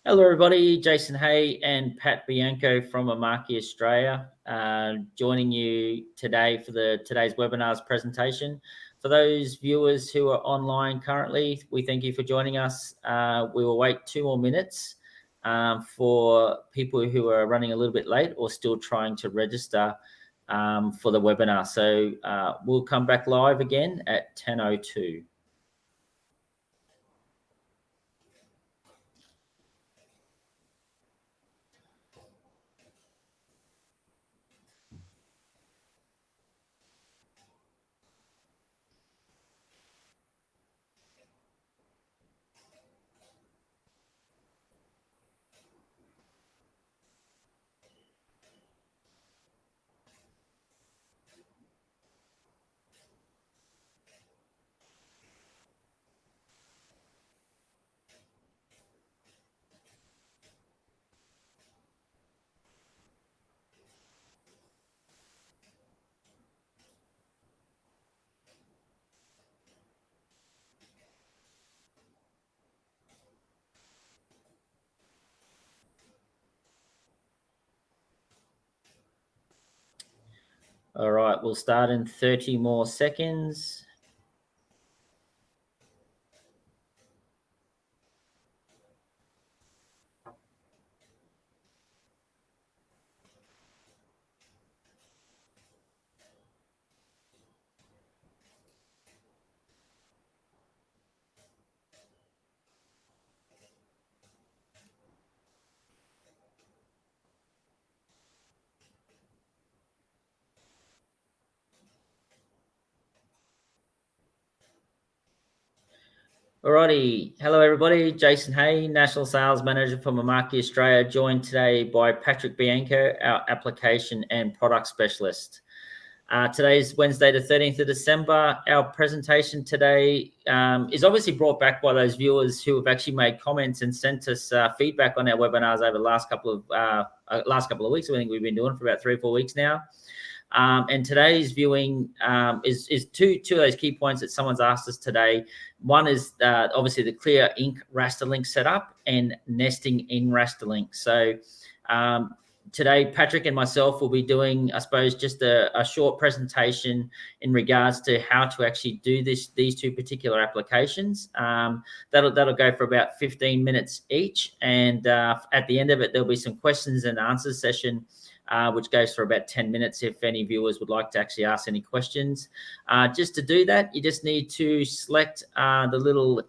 Hello, everybody. Jason Hay and Pat Bianco from Amaki Australia, joining you today for today's webinar's presentation. For those viewers who are online currently, we thank you for joining us. We will wait 2 more minutes for people who are running a little bit late or still trying to register for the webinar. So we'll come back live again at 10:02. All right, we'll start in 30 more seconds. Alrighty, hello everybody. Jason Hay, National Sales Manager for Amaki Australia, joined today by Patrick Bianco, our Application and Product Specialist. Today is Wednesday, the 13th of December. Our presentation today is obviously brought back by those viewers who have actually made comments and sent us feedback on our webinars over the last couple of weeks. I think we've been doing it for about 3 or 4 weeks now. And today's viewing is two of those key points that someone's asked us today. One is obviously the Clear Ink Rasterlink setup and nesting in Rasterlink. So today, Patrick and myself will be doing, I suppose, just a short presentation in regards to how to actually do these two particular applications. That'll go for about 15 minutes each. And at the end of it, there'll be some questions and answers session, which goes for about 10 minutes if any viewers would like to actually ask any questions. Just to do that, you just need to select the little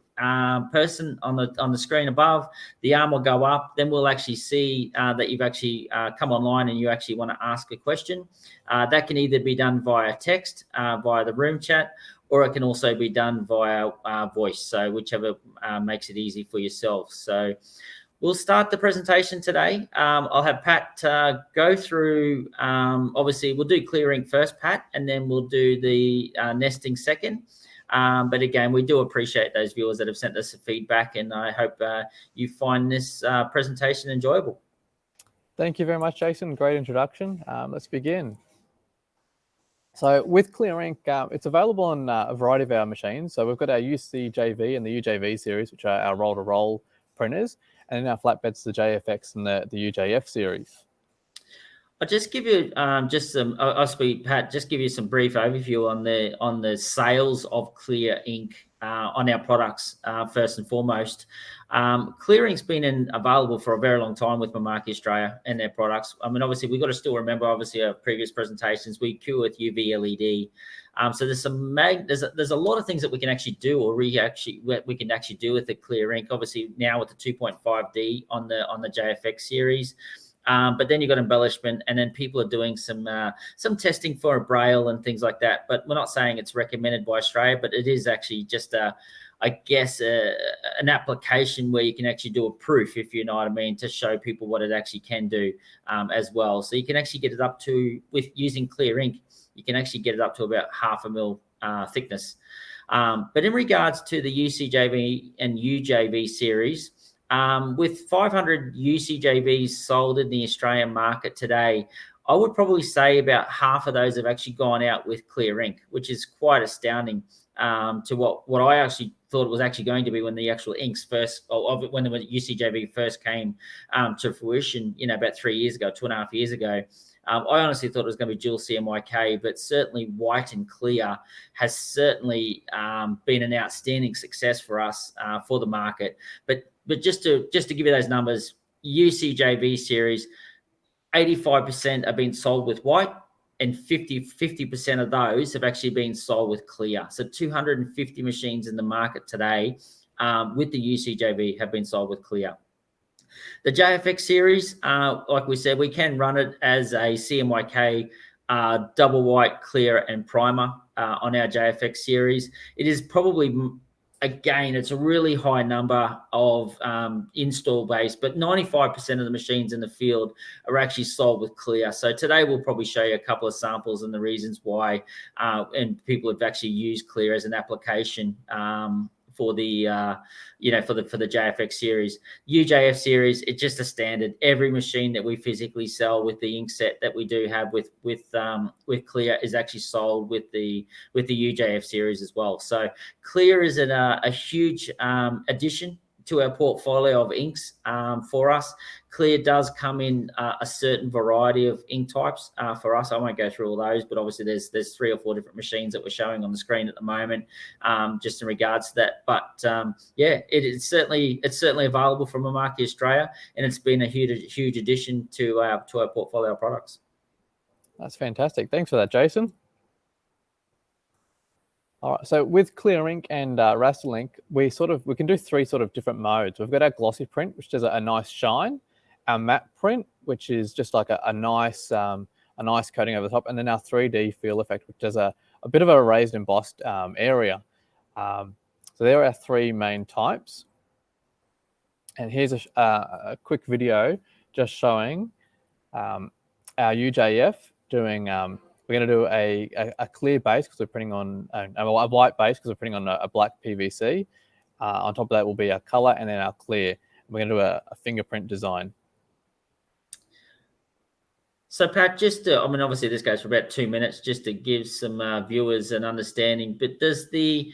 person on the screen above. The arm will go up. Then we'll actually see that you've actually come online and you actually want to ask a question. That can either be done via text, via the room chat, or it can also be done via voice. So whichever makes it easy for yourself. So we'll start the presentation today. I'll have Pat go through, obviously we'll do Clear Ink first, Pat, and then we'll do the nesting second. But again, we do appreciate those viewers that have sent us feedback, and I hope you find this presentation enjoyable. Thank you very much, Jason. Great introduction. Let's begin. So with Clear Ink, it's available on a variety of our machines. So we've got our UCJV and the UJV series, which are our roll-to-roll printers. And in our flatbeds, the JFX and the UJF series. I'll just give you I'll speak, Pat, just give you some brief overview on the sales of Clear Ink on our products first and foremost. Clear Ink's been available for a very long time with Amaki Australia and their products. I mean, obviously, we've got to still remember, obviously, our previous presentations, we cure with UV LED. So there's there's a lot of things that we can actually do, or we can actually do with the Clear Ink. Obviously, now with the 2.5D on the JFX series. But then you've got embellishment, and then people are doing some testing for a braille and things like that. But we're not saying it's recommended by Australia, but it is actually just an application where you can actually do a proof, if you know what I mean, to show people what it actually can do as well. So you can actually get it up to, with using Clear Ink, you can actually get it up to about 0.5 mil thickness. But in regards to the UCJV and UJV series, with 500 UCJVs sold in the Australian market today, I would probably say about half of those have actually gone out with Clear Ink, which is quite astounding. to what I actually thought it was actually going to be when the actual inks first, or when the UCJV first came to fruition, about 3 years ago, 2.5 years ago. I honestly thought it was going to be dual CMYK, but certainly white and clear has certainly been an outstanding success for us for the market. But just to give you those numbers, UCJV series, 85% are being sold with white, and 50% of those have actually been sold with clear. So 250 machines in the market today with the UCJV have been sold with clear. The JFX series, like we said, we can run it as a CMYK double white, clear, and primer on our JFX series. It is probably, again, it's a really high number of install base, but 95% of the machines in the field are actually sold with clear. So today we'll probably show you a couple of samples and the reasons why, and people have actually used clear as an application for the for the JFX series. UJF series, it's just a standard. Every machine that we physically sell with the ink set that we do have with clear is actually sold with the UJF series as well. So clear is a huge addition to our portfolio of inks for us. Clear does come in a certain variety of ink types for us. I won't go through all those, but obviously there's 3 or 4 different machines that we're showing on the screen at the moment, just in regards to that. But it's certainly available from Mimaki Australia, and it's been a huge addition to our portfolio of products. That's fantastic. Thanks for that, Jason. All right, so with Clear Ink and Rastalink, we can do 3 sort of different modes. We've got our glossy print, which does a nice shine, our matte print, which is just like a nice coating over the top, and then our 3D feel effect, which does a bit of a raised embossed area. So there are our 3 main types. And here's a quick video just showing our UJF doing. We're going to do a clear base because we're printing on a white base because we're printing on a black PVC. On top of that will be our color and then our clear. We're going to do a fingerprint design. So Pat, obviously this goes for about 2 minutes just to give some viewers an understanding, but does the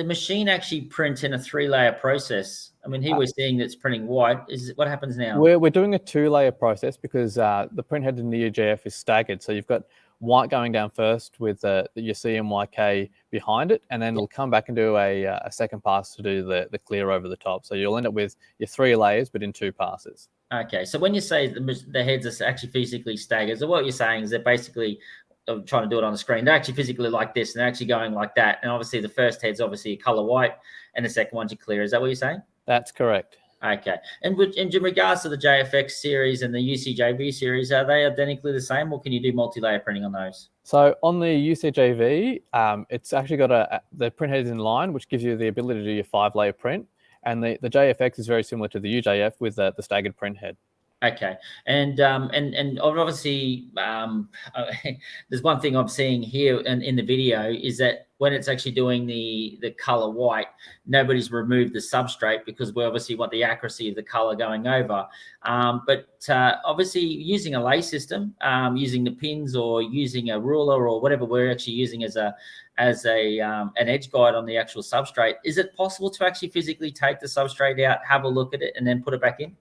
machine actually print in a 3-layer process? I mean, here we're seeing that's printing white. What happens now? We're doing a 2-layer process because the print head in the UJF is staggered. So you've got white going down first with your CMYK behind it, and then it'll come back and do a second pass to do the clear over the top. So you'll end up with your 3 layers, but in 2 passes. Okay, so when you say the heads are actually physically staggered, so what you're saying is they're basically, I'm trying to do it on the screen, they're actually physically like this, and they're actually going like that. And obviously the first head's obviously color white, and the second one's clear. Is that what you're saying? That's correct. Okay. And in regards to the JFX series and the UCJV series, are they identically the same, or can you do multi-layer printing on those? So on the UCJV, it's actually got the print head is in line, which gives you the ability to do your 5-layer print. And the JFX is very similar to the UJF with the staggered print head. Okay, and obviously there's one thing I'm seeing here in the video is that when it's actually doing the color white, nobody's removed the substrate because we obviously want the accuracy of the color going over. But obviously using a lay system, using the pins or using a ruler or whatever we're actually using as an edge guide on the actual substrate, is it possible to actually physically take the substrate out, have a look at it, and then put it back in?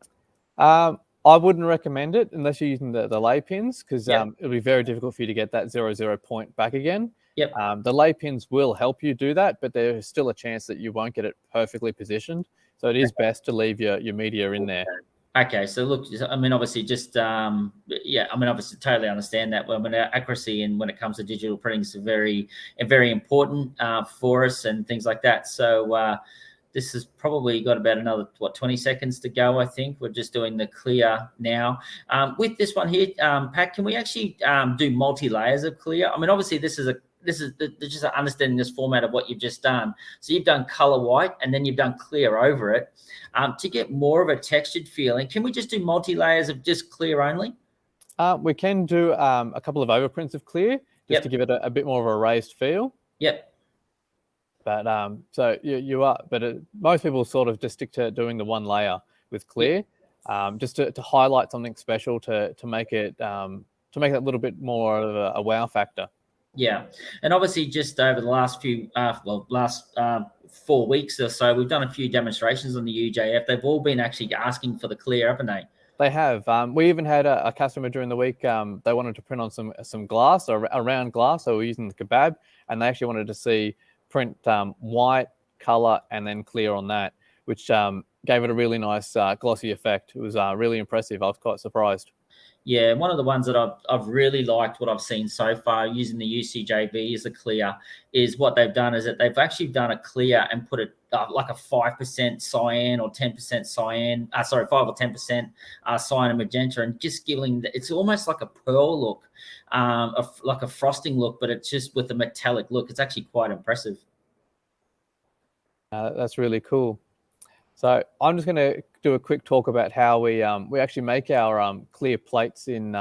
I wouldn't recommend it unless you're using the lay pins because it'll be very difficult for you to get that 0 point back again. Yep. The lay pins will help you do that, but there's still a chance that you won't get it perfectly positioned. So it is best to leave your media in there. Okay, so look, I mean, obviously, obviously, totally understand that. Well, I mean, accuracy and when it comes to digital printing is very important for us and things like that. So this has probably got about another 20 seconds to go. I think we're just doing the clear now. With this one here, Pat, can we actually do multi-layers of clear? I mean, obviously, this is just understanding this format of what you've just done. So you've done color white and then you've done clear over it. To get more of a textured feeling, can we just do multi-layers of just clear only? We can do a couple of overprints of clear just to give it a bit more of a raised feel. Yep. But so you are, but most people sort of just stick to doing the 1 layer with clear, just to highlight something special to make it a little bit more of a wow factor. Yeah, and obviously just over the last 4 weeks or so, we've done a few demonstrations on the UJF. They've all been actually asking for the clear, haven't they? They have. We even had a customer during the week. They wanted to print on some glass, or a round glass. So we're using the kebab, and they actually wanted to see print white, color, and then clear on that, which gave it a really nice glossy effect. It was really impressive. I was quite surprised. Yeah, one of the ones that I've really liked what I've seen so far using the UCJV as a clear is what they've done is that they've actually done a clear and put it like a 5% cyan or 10% cyan, 5 or 10% cyan and magenta, and just giving it's almost like a pearl look, like a frosting look, but it's just with a metallic look. It's actually quite impressive. That's really cool. So I'm just going to do a quick talk about how we actually make our clear plates in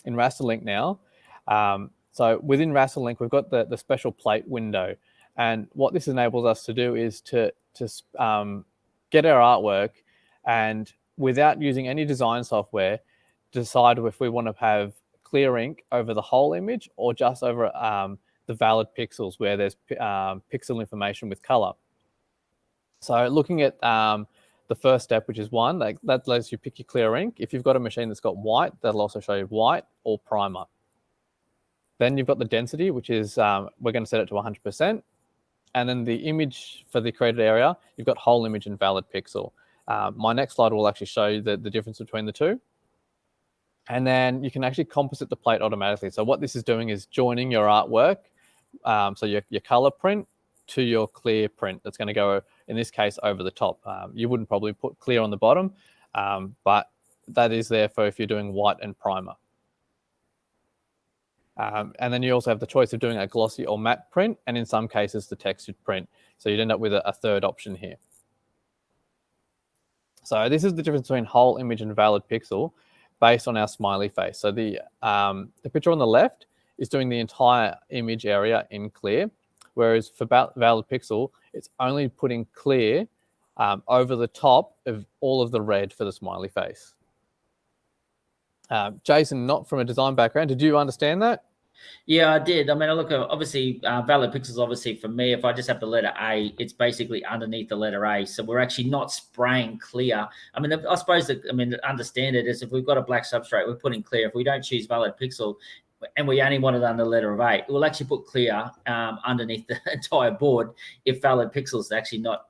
Rasterlink now. So within Rasterlink, we've got the special plate window, and what this enables us to do is to get our artwork, and without using any design software, decide if we want to have clear ink over the whole image or just over the valid pixels where there's pixel information with color. So looking at the first step, which is 1, that lets you pick your clear ink. If you've got a machine that's got white, that'll also show you white or primer. Then you've got the density, which is we're going to set it to 100%. And then the image for the created area, you've got whole image and valid pixel. My next slide will actually show you the difference between the two. And then you can actually composite the plate automatically. So what this is doing is joining your artwork, so your color print, to your clear print that's going to go, in this case, over the top. You wouldn't probably put clear on the bottom, but that is there for if you're doing white and primer. And then you also have the choice of doing a glossy or matte print, and in some cases the textured print. So you'd end up with a third option here. So this is the difference between whole image and valid pixel based on our smiley face. So the picture on the left is doing the entire image area in clear, whereas for valid pixel, it's only putting clear over the top of all of the red for the smiley face. Jason, not from a design background, did you understand that? Yeah, I did. I mean, I look at obviously valid pixels. Obviously, for me, if I just have the letter A, it's basically underneath the letter A. So we're actually not spraying clear. I mean, I suppose that understand it is if we've got a black substrate, we're putting clear. If we don't choose valid pixel, and we only want it under the letter of A, we'll actually put clear underneath the entire board if valid pixels is actually not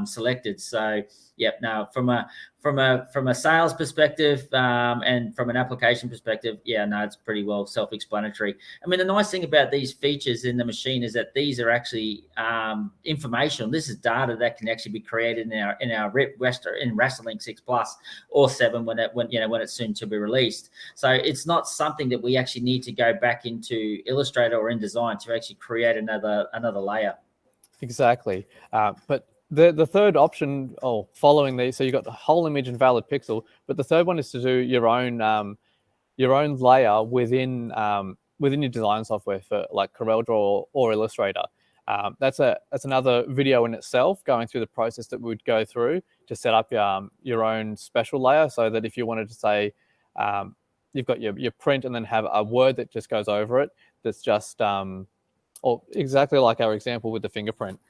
selected. So, yep. Now, from a sales perspective and from an application perspective, yeah, no, it's pretty well self-explanatory. I mean, the nice thing about these features in the machine is that these are actually information. This is data that can actually be created in our Rasterlink 6 Plus or 7 when it's soon to be released. So it's not something that we actually need to go back into Illustrator or InDesign to actually create another layer. Exactly, but the third option, following these, so you've got the whole image and valid pixel, but the third one is to do your own layer within your design software for like CorelDRAW or Illustrator. That's another video in itself, going through the process that we would go through to set up your own special layer, so that if you wanted to say you've got your print and then have a word that just goes over it, that's just or exactly like our example with the fingerprint.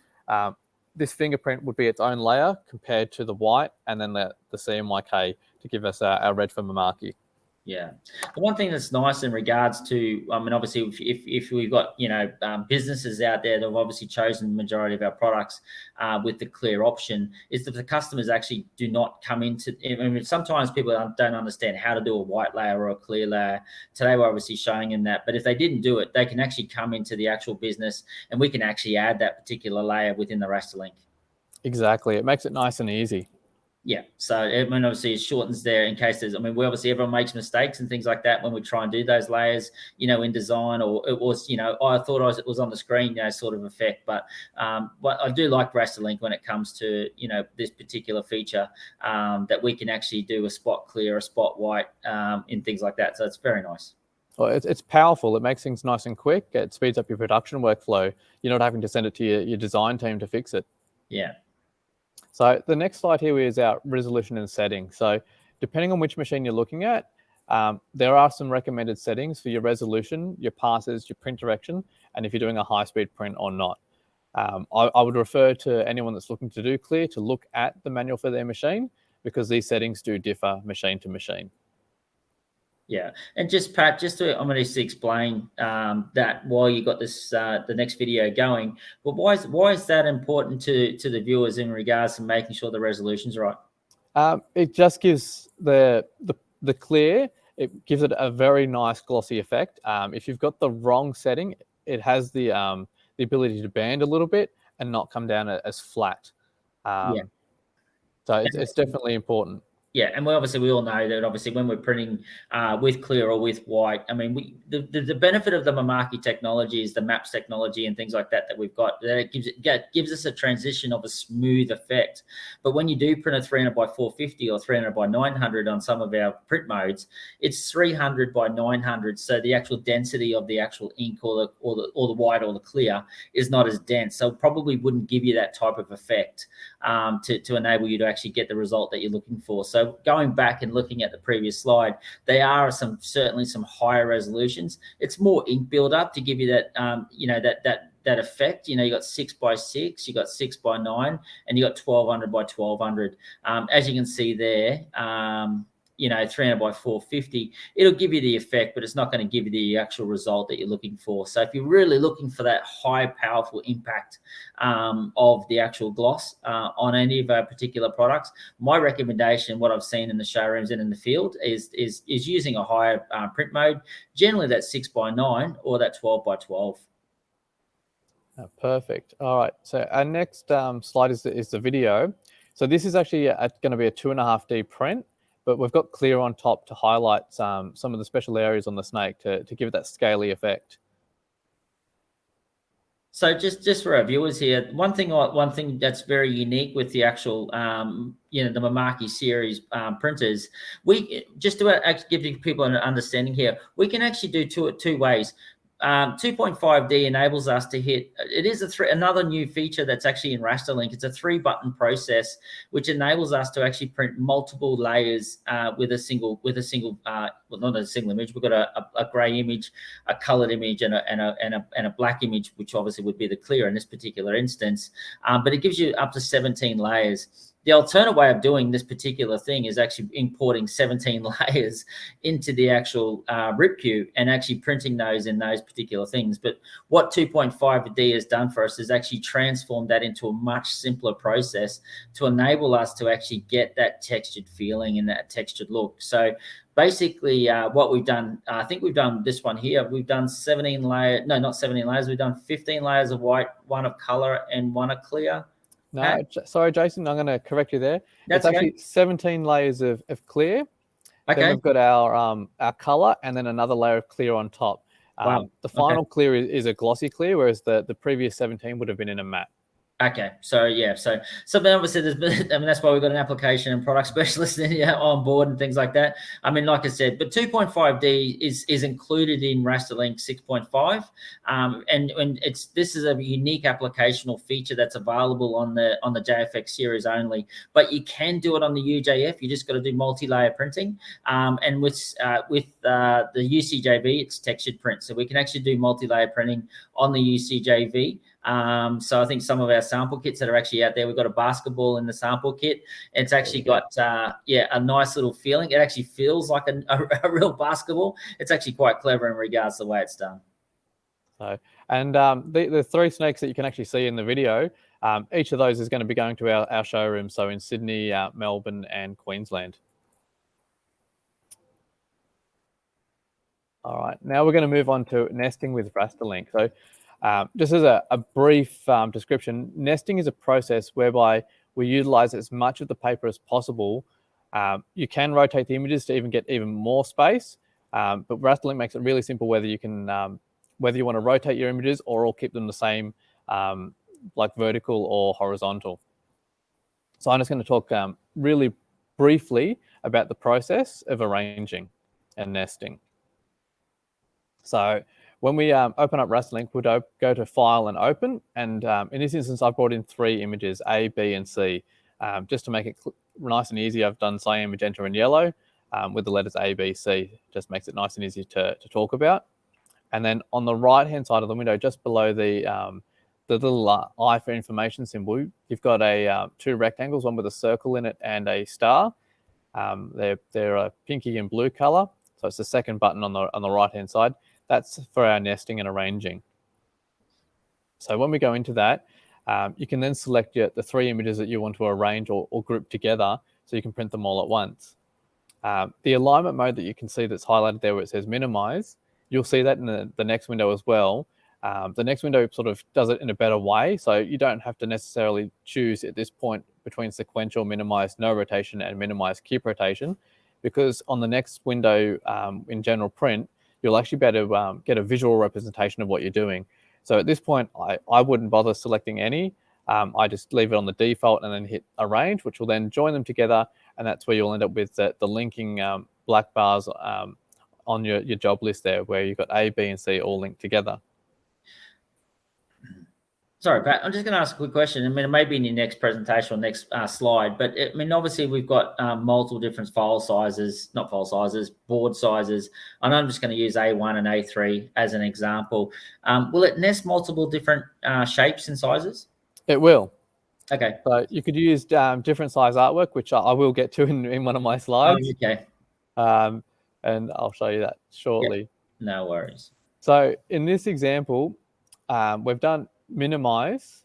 This fingerprint would be its own layer compared to the white, and then the CMYK to give us our red for Mimaki. Yeah. The one thing that's nice in regards to, I mean, obviously, if we've got, businesses out there that have obviously chosen the majority of our products with the clear option, is that the customers actually do not come into, I mean, sometimes people don't understand how to do a white layer or a clear layer. Today, we're obviously showing them that. But if they didn't do it, they can actually come into the actual business and we can actually add that particular layer within the Rasterlink. Exactly. It makes it nice and easy. Yeah. So, I mean, obviously it shortens there in case there's, I mean, everyone makes mistakes and things like that when we try and do those layers, in design, or it was, I thought it was on the screen, sort of effect. But I do like Rasterlink when it comes to, this particular feature that we can actually do a spot clear, a spot white in things like that. So it's very nice. Well, it's powerful. It makes things nice and quick. It speeds up your production workflow. You're not having to send it to your design team to fix it. Yeah. So the next slide here is our resolution and setting. So depending on which machine you're looking at, There are some recommended settings for your resolution, your passes, your print direction, and if you're doing a high-speed print or not. I would refer to anyone that's looking to do clear to look at the manual for their machine, because these settings do differ machine to machine. Yeah, and just Pat, I'm going to explain that while you got this the next video going. But why is that important to the viewers in regards to making sure the resolution's right? It just gives the clear. It gives it a very nice glossy effect. If you've got the wrong setting, it has the ability to band a little bit and not come down as flat. Yeah. So it's definitely important. Yeah, and we all know that obviously when we're printing with clear or with white, I mean, the benefit of the Mimaki technology is the maps technology and things like that we've got. That it gives us a transition of a smooth effect. But when you do print a 300 by 450 or 300 by 900 on some of our print modes, it's 300 by 900. So the actual density of the actual ink or the white or the clear is not as dense. So it probably wouldn't give you that type of effect to enable you to actually get the result that you're looking for. So going back and looking at the previous slide, they are certainly some higher resolutions. It's more ink buildup to give you that, that effect. You got 6 by 6, you got 6 by 9, and you got 1200 by 1200. As you can see there, 300 by 450, it'll give you the effect, but it's not going to give you the actual result that you're looking for. So if you're really looking for that high, powerful impact of the actual gloss on any of our particular products, my recommendation, what I've seen in the showrooms and in the field, is using a higher print mode. Generally, that's 6 by 9 or that 12 by 12. Oh, perfect. All right. So our next slide is the video. So this is actually going to be a 2.5D print, but we've got clear on top to highlight some of the special areas on the snake to give it that scaly effect. So just for our viewers here, one thing that's very unique with the actual, the Mimaki series printers, we just to actually give people an understanding here, we can actually do two ways. 2.5D enables us to hit. It is another new feature that's actually in Rasterlink. It's a 3-button process which enables us to actually print multiple layers with a single. Well, not a single image. We've got a grey image, a coloured image, and a black image, which obviously would be the clear in this particular instance. But it gives you up to 17 layers. The alternate way of doing this particular thing is actually importing 17 layers into the actual RipQ and actually printing those in those particular things. But what 2.5D has done for us is actually transformed that into a much simpler process to enable us to actually get that textured feeling and that textured look. So basically what we've done, I think we've done this one here. We've done 17 layers. No, not 17 layers. We've done 15 layers of white, 1 of color, and 1 of clear. No, sorry, Jason, I'm going to correct you there. That's it's actually 17 layers of clear. Okay. Then we've got our color and then another layer of clear on top. Wow. The final clear is a glossy clear, whereas the previous 17 would have been in a matte. Okay, so yeah, so then obviously that's why we've got an application and product specialist on board and things like that. I mean, like I said, but 2.5D is included in Rasterlink 6.5, and this is a unique applicational feature that's available on the JFX series only. But you can do it on the UJF. You just got to do multi-layer printing, and with the UCJV, it's textured print, so we can actually do multi-layer printing on the UCJV. So I think some of our sample kits that are actually out there, we've got a basketball in the sample kit. It's actually got, a nice little feeling. It actually feels like a real basketball. It's actually quite clever in regards to the way it's done. So, and the 3 snakes that you can actually see in the video, each of those is going to be going to our showroom. So in Sydney, Melbourne, and Queensland. All right, now we're going to move on to nesting with Rasterlink. So just as a brief description, nesting is a process whereby we utilize as much of the paper as possible. You can rotate the images to even get even more space, but Rasterlink makes it really simple whether you can whether you want to rotate your images or all keep them the same, like vertical or horizontal. So I'm just going to talk really briefly about the process of arranging and nesting. So when we open up Rasterlink, we'll go to File and Open. And in this instance, I've brought in 3 images, A, B, and C. Just to make it nice and easy, I've done cyan, magenta, and yellow. with the letters A, B, C. Just makes it nice and easy to talk about. And then on the right-hand side of the window, just below the little I for information symbol, you've got two rectangles, one with a circle in it and a star. They're a pinky and blue color. So it's the second button on the right-hand side. That's for our nesting and arranging. So when we go into that, you can then select the 3 images that you want to arrange or group together so you can print them all at once. The alignment mode that you can see that's highlighted there where it says minimize, you'll see that in the next window as well. The next window sort of does it in a better way, so you don't have to necessarily choose at this point between sequential, minimize, no rotation, and minimize, keep rotation, because on the next window in general print, you'll actually be able to get a visual representation of what you're doing. So at this point, I wouldn't bother selecting any. I just leave it on the default and then hit arrange, which will then join them together, and that's where you'll end up with the linking black bars on your job list there, where you've got A, B, and C all linked together. Sorry, Pat, I'm just going to ask a quick question. I mean, it may be in your next presentation or next slide, but I mean, obviously we've got multiple different board sizes. And I'm just going to use A1 and A3 as an example. Will it nest multiple different shapes and sizes? It will. Okay. So you could use different size artwork, which I will get to in one of my slides. Oh, okay. And I'll show you that shortly. Yep. No worries. So in this example, we've done minimize,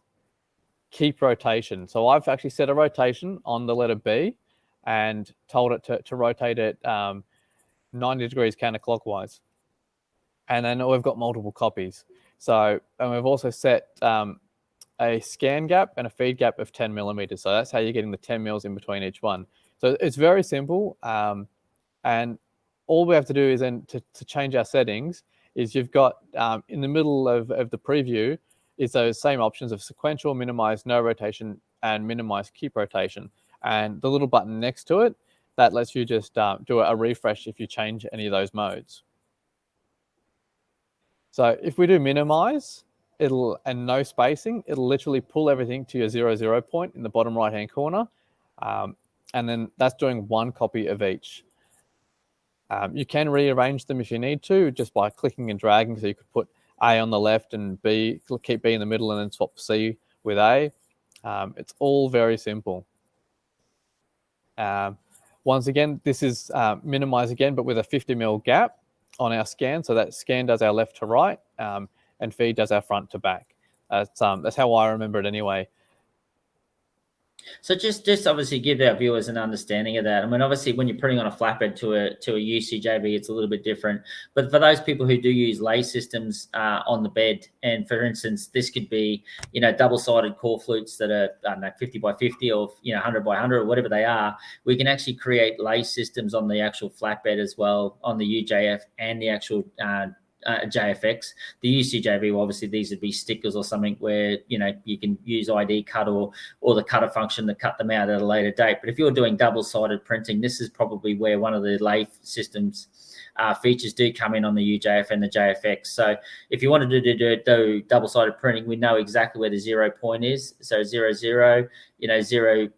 keep rotation. So I've actually set a rotation on the letter B and told it to rotate it 90 degrees counterclockwise. And then we've got multiple copies. So, and we've also set a scan gap and a feed gap of 10 millimeters. So that's how you're getting the 10 mils in between each one. So it's very simple. And all we have to do is then to change our settings is you've got in the middle of the preview is those same options of sequential, minimize, no rotation, and minimize, keep rotation. And the little button next to it, that lets you just do a refresh if you change any of those modes. So if we do minimize, and no spacing, it'll literally pull everything to your 0, point in the bottom right-hand corner. And then that's doing one copy of each. You can rearrange them if you need to, just by clicking and dragging. So you could put A on the left and B, keep B in the middle and then swap C with A. It's all very simple. Once again, this is minimize again, but with a 50 mil gap on our scan. So that scan does our left to right and feed does our front to back. That's how I remember it anyway. So just obviously give our viewers an understanding of that. I mean, obviously when you're putting on a flatbed to a UCJB, it's a little bit different. But for those people who do use lay systems on the bed, and for instance, this could be, double-sided core flutes that are, I don't know, 50 by 50 or, 100 by 100 or whatever they are, we can actually create lay systems on the actual flatbed as well, on the UJF and the actual JFX. The UCJV, obviously these would be stickers or something where you can use ID cut or the cutter function to cut them out at a later date. But if you're doing double-sided printing, this is probably where one of the lay systems features do come in on the UJF and the JFX. So if you wanted to do double-sided printing, we know exactly where the 0 point is. So 0, 0, 0,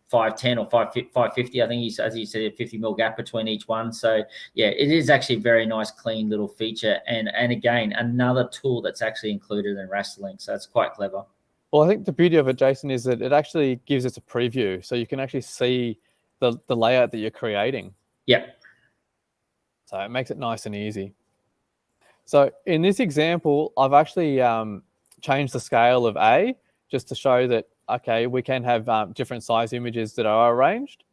510 or 550, I think as you said, a 50 mil gap between each one. So yeah, it is actually a very nice, clean little feature. And again, another tool that's actually included in Rasterlink. So it's quite clever. Well, I think the beauty of it, Jason, is that it actually gives us a preview. So you can actually see the layout that you're creating. Yep. So it makes it nice and easy. So in this example, I've actually changed the scale of A just to show that, okay, we can have different size images that are arranged.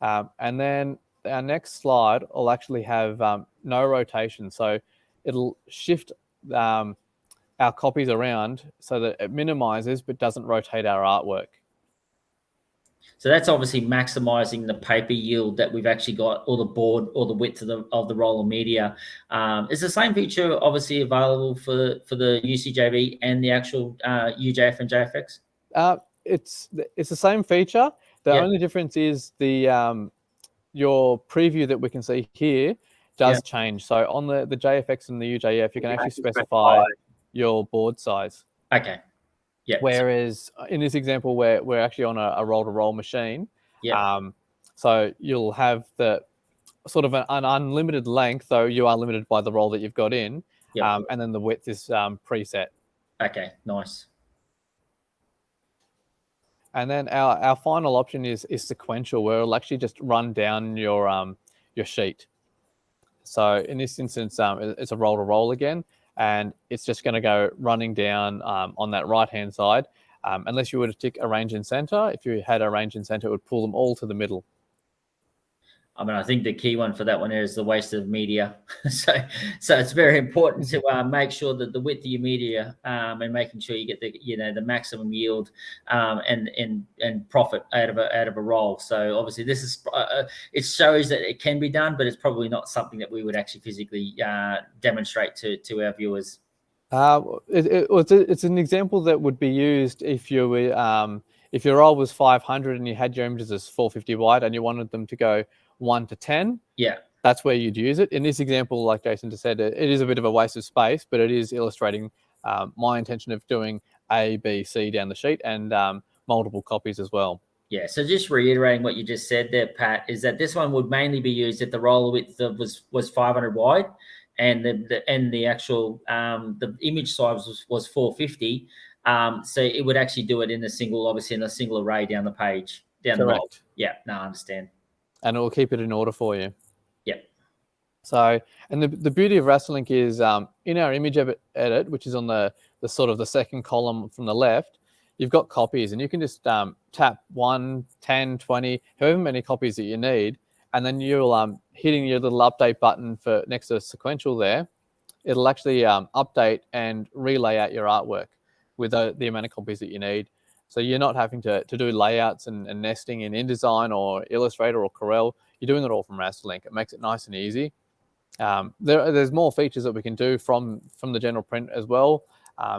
And then our next slide will actually have no rotation. So it'll shift our copies around so that it minimizes but doesn't rotate our artwork. So that's obviously maximizing the paper yield that we've actually got, or the board, or the width of the roll of media. Is the same feature obviously available for the UCJB and the actual UJF and JFX? It's the same feature. The only difference is the your preview that we can see here does change. So on the JFX and the UJF, you can actually specify your board size. Okay. Yeah. Whereas in this example, we're actually on a roll-to-roll machine. Yeah. So you'll have the sort of an unlimited length, though you are limited by the roll that you've got in. Yep. And then the width is preset. Okay, nice. And then our final option is sequential, where it'll actually just run down your sheet. So in this instance, it's a roll to roll again, and it's just going to go running down on that right-hand side. Unless you were to tick arrange in center, if you had arrange in center, it would pull them all to the middle. I mean, I think the key one for that one is the waste of media. so it's very important to make sure that the width of your media and making sure you get the maximum yield and profit out of a roll. So obviously this is it shows that it can be done, but it's probably not something that we would actually physically demonstrate to our viewers. It's an example that would be used if you were if your roll was 500 and you had your images as 450 wide and you wanted them to go 1 to 10, that's where you'd use it. In this example, like Jason just said, it is a bit of a waste of space, but it is illustrating my intention of doing A, B, C down the sheet and multiple copies as well. Yeah, so just reiterating what you just said there, Pat, is that this one would mainly be used if the roll width was 500 wide, and the actual the image size was 450. So it would actually do it in a single array down the page, down the roll. Yeah, no, I understand. And it will keep it in order for you. Yeah. So, and the beauty of Rasterlink is in our image edit, which is on the sort of the second column from the left, you've got copies, and you can just tap 1, 10, 20, however many copies that you need, and then you'll hitting your little update button for next to sequential there, it'll actually update and relay out your artwork with the amount of copies that you need. So you're not having to do layouts and nesting in InDesign or Illustrator or Corel. You're doing it all from Rasterlink. It makes it nice and easy. There's more features that we can do from the general print as well.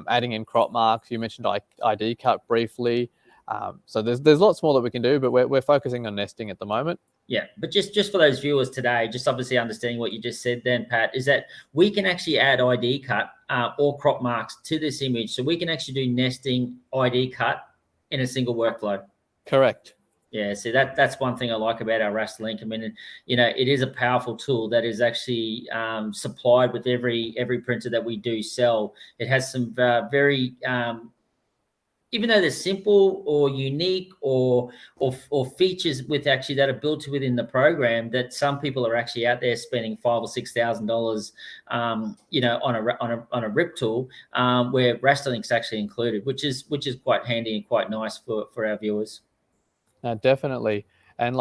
Adding in crop marks. You mentioned ID cut briefly. So there's lots more that we can do, but we're focusing on nesting at the moment. Yeah, but just for those viewers today, just obviously understanding what you just said then, Pat, is that we can actually add ID cut or crop marks to this image. So we can actually do nesting ID cut in a single workflow. Correct. Yeah, see that's one thing I like about our Rasterlink. I mean, it is a powerful tool that is actually supplied with every printer that we do sell. It has some very even though they're simple or unique or features with actually that are built within the program, that some people are actually out there spending $5,000 or $6,000, on a RIP tool, where Rasterlink's actually included, which is quite handy and quite nice for our viewers. Definitely. And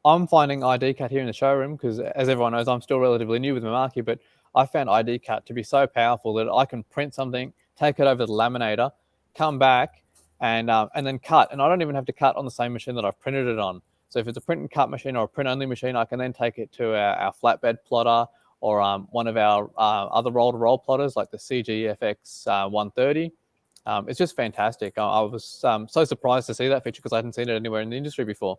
I'm finding ID cut here in the showroom because, as everyone knows, I'm still relatively new with Mimaki, but I found ID cut to be so powerful that I can print something, take it over to the laminator, come back and then cut. And I don't even have to cut on the same machine that I've printed it on. So if it's a print and cut machine or a print only machine, I can then take it to our flatbed plotter or one of our other roll-to-roll plotters like the CGFX 130. It's just fantastic. I was so surprised to see that feature because I hadn't seen it anywhere in the industry before.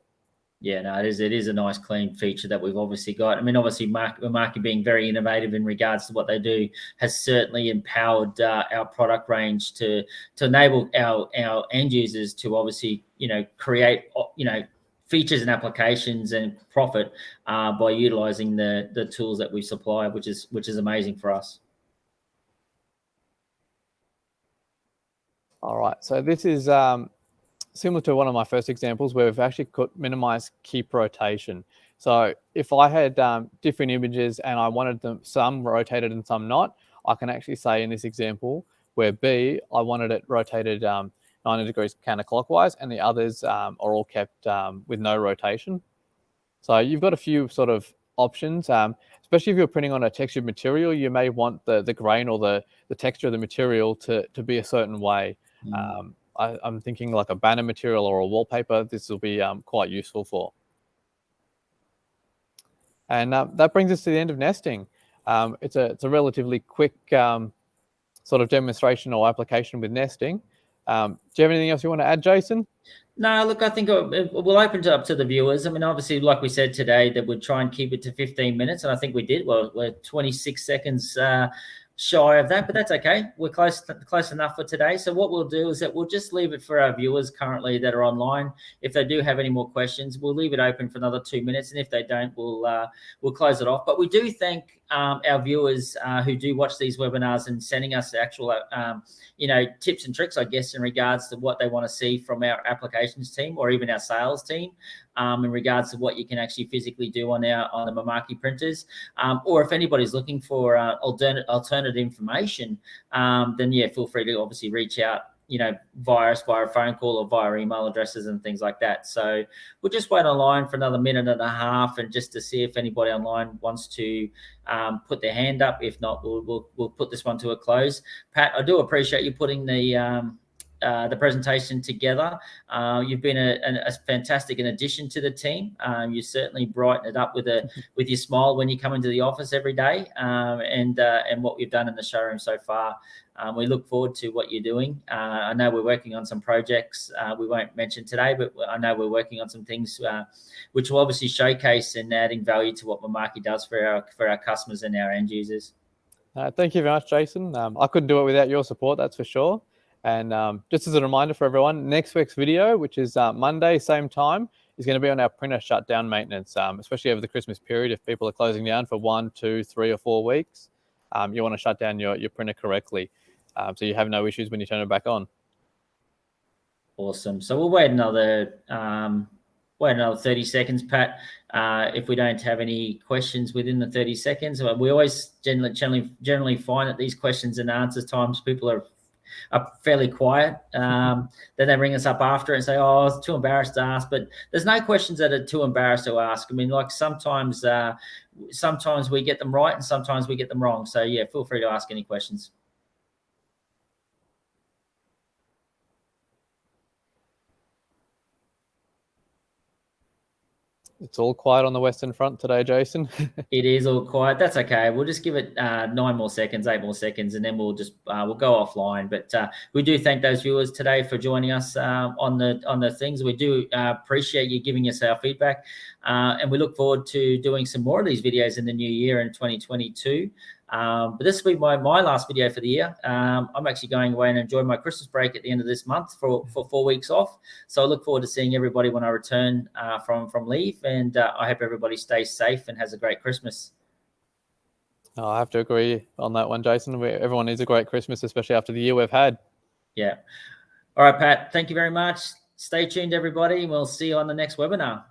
Yeah, no, it is a nice, clean feature that we've obviously got. I mean, obviously, Mimaki being very innovative in regards to what they do has certainly empowered our product range to enable our end users to obviously, create, features and applications and profit by utilizing the tools that we supply, which is amazing for us. All right, so this is similar to one of my first examples where we've actually minimize keep rotation. So if I had different images and I wanted them some rotated and some not, I can actually say in this example where B, I wanted it rotated 90 degrees counterclockwise and the others are all kept with no rotation. So you've got a few sort of options, especially if you're printing on a textured material, you may want the grain or the texture of the material to be a certain way. I'm thinking like a banner material or a wallpaper, this will be quite useful for. And that brings us to the end of nesting. It's a relatively quick sort of demonstration or application with nesting. Do you have anything else you want to add, Jason? No, look, I think we'll open it up to the viewers. I mean, obviously, like we said today, that we'd try and keep it to 15 minutes, and I think we did. Well, we're 26 seconds shy of that, but that's okay. We're close enough for today. So what we'll do is that we'll just leave it for our viewers currently that are online. If they do have any more questions, we'll leave it open for another 2 minutes, and if they don't, we'll close it off. But we do thank our viewers who do watch these webinars and sending us actual tips and tricks, I guess, in regards to what they want to see from our applications team or even our sales team. In regards to what you can actually physically do on the Mimaki printers, or if anybody's looking for alternate information, then yeah, feel free to obviously reach out, via a phone call or via email addresses and things like that. So we'll just wait online for another minute and a half, and just to see if anybody online wants to put their hand up. If not, we'll put this one to a close. Pat, I do appreciate you putting the presentation together. You've been a fantastic addition to the team. You certainly brighten it up with your smile when you come into the office every day, and what we've done in the showroom so far. We look forward to what you're doing. I know we're working on some projects we won't mention today, but I know we're working on some things which will obviously showcase and adding value to what Mimaki does for our customers and our end users. Thank you very much, Jason. I couldn't do it without your support, that's for sure. And just as a reminder for everyone, next week's video, which is Monday, same time, is going to be on our printer shutdown maintenance, especially over the Christmas period. If people are closing down for 1, 2, 3, or 4 weeks, you want to shut down your printer correctly, so you have no issues when you turn it back on. Awesome. So we'll wait another 30 seconds, Pat. If we don't have any questions within the 30 seconds, we always generally find that these questions and answers times people are fairly quiet. Then they ring us up after and say, "Oh, I was too embarrassed to ask." But there's no questions that are too embarrassed to ask. I mean, like sometimes we get them right and sometimes we get them wrong. So yeah, feel free to ask any questions. It's all quiet on the Western Front today, Jason. It is all quiet. That's okay. We'll just give it 9 more seconds, 8 more seconds, and then we'll go offline. But we do thank those viewers today for joining us on the things. We do appreciate you giving us our feedback, and we look forward to doing some more of these videos in the new year in 2022. But this will be my last video for the year. I'm actually going away and enjoy my Christmas break at the end of this month for 4 weeks off. So I look forward to seeing everybody when I return from leave, and I hope everybody stays safe and has a great Christmas. Oh, I have to agree on that one, Jason. Everyone needs a great Christmas, especially after the year we've had. Yeah. All right, Pat, thank you very much. Stay tuned, everybody. We'll see you on the next webinar.